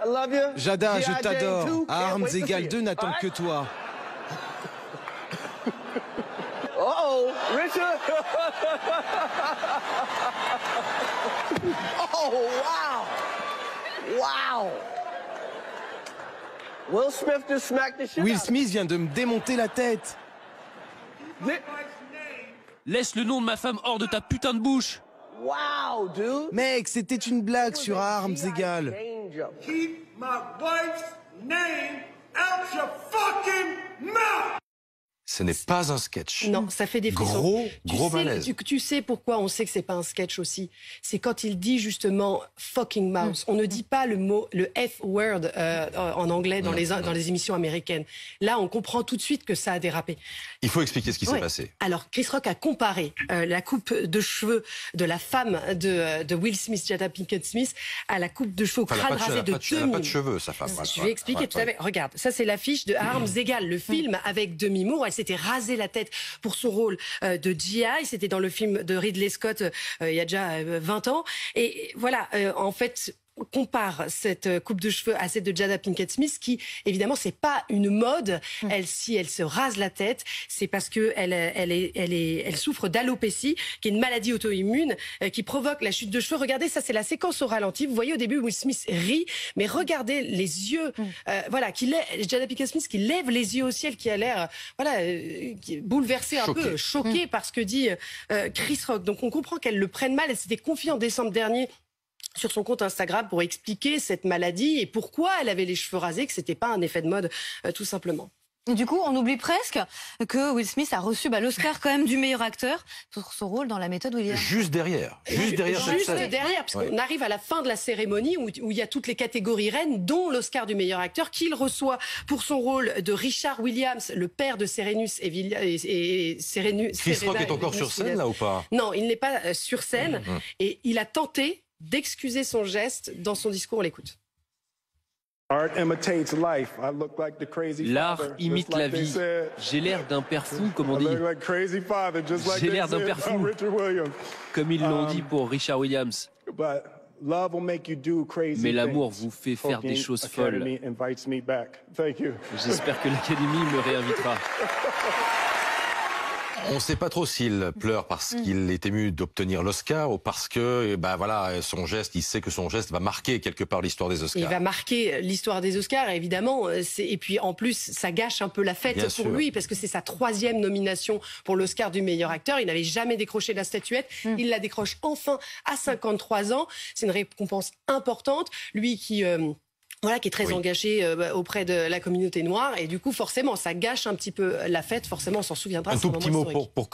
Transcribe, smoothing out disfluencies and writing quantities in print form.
I love you. Jada, G.I. je Jane t'adore. 2, can't Armes wait to see égales it. 2 n'attendent All que right? toi. Uh-oh, Richard. Oh, wow. Wow. Will Smith just smacked the shit Will out of Smith vient de me démonter la tête. him. Laisse le nom de ma femme hors de ta putain de bouche. Wow, dude. Mec, c'était une blague sur armes G.I. égales. Jane jump. Keep my wife's name out your fucking mouth! Ce n'est pas un sketch. Non, ça fait des frissons. Gros sais, malaise. tu sais pourquoi on sait que c'est pas un sketch aussi. C'est quand il dit justement fucking mouse. On ne dit pas le mot, le F-word en anglais dans les émissions américaines. Là, on comprend tout de suite que ça a dérapé. Il faut expliquer ce qui s'est Ouais. passé. Alors, Chris Rock a comparé la coupe de cheveux de la femme de Will Smith, Jada Pinkett Smith, à la coupe de cheveux au Elle n'a crâne pas, rasé de elle a pas de Demi. cheveux, sa femme. Je vais expliquer tout à fait. Regarde, ça c'est l'affiche de Armes égales, le film avec Demi Moore. Elle s'était rasé la tête pour son rôle de G.I. C'était dans le film de Ridley Scott il y a déjà 20 ans. Et voilà, en fait, on compare cette coupe de cheveux à celle de Jada Pinkett Smith, qui évidemment c'est pas une mode. Si elle se rase la tête, c'est parce que elle souffre d'alopécie, qui est une maladie auto-immune qui provoque la chute de cheveux. Regardez, ça c'est la séquence au ralenti. Vous voyez au début Will Smith rit, mais regardez les yeux. Voilà, Jada Pinkett Smith qui lève les yeux au ciel, qui a l'air qui est bouleversée, un peu choquée par ce que dit Chris Rock. Donc on comprend qu'elle le prenne mal. Elle s'était confiée en décembre dernier sur son compte Instagram pour expliquer cette maladie et pourquoi elle avait les cheveux rasés, que c'était pas un effet de mode, tout simplement. Et du coup, on oublie presque que Will Smith a reçu l'Oscar quand même du meilleur acteur pour son rôle dans La méthode Williams. Juste derrière. Juste derrière cette Juste scène. derrière, parce qu'on arrive à la fin de la cérémonie où il y a toutes les catégories reines, dont l'Oscar du meilleur acteur, qu'il reçoit pour son rôle de Richard Williams, le père de Serenus et Serenus. Chris Rock est encore sur scène, là, ou pas? Non, il n'est pas sur scène. Et il a tenté d'excuser son geste dans son discours. On l'écoute. L'art imite la vie. J'ai l'air d'un père fou, comme on dit. J'ai l'air d'un père fou, comme ils l'ont dit pour Richard Williams. Mais l'amour vous fait faire des choses folles. J'espère que l'Académie me réinvitera. On ne sait pas trop s'il pleure parce qu'il est ému d'obtenir l'Oscar ou parce que, voilà, son geste, il sait que son geste va marquer quelque part l'histoire des Oscars. Il va marquer l'histoire des Oscars, évidemment. Et puis, en plus, ça gâche un peu la fête Bien pour sûr. lui, parce que c'est sa 3e nomination pour l'Oscar du meilleur acteur. Il n'avait jamais décroché la statuette. Il la décroche enfin à 53 ans. C'est une récompense importante. Lui qui est très engagé auprès de la communauté noire. Et du coup, forcément, ça gâche un petit peu la fête. Forcément, on s'en souviendra. Un tout petit mot pour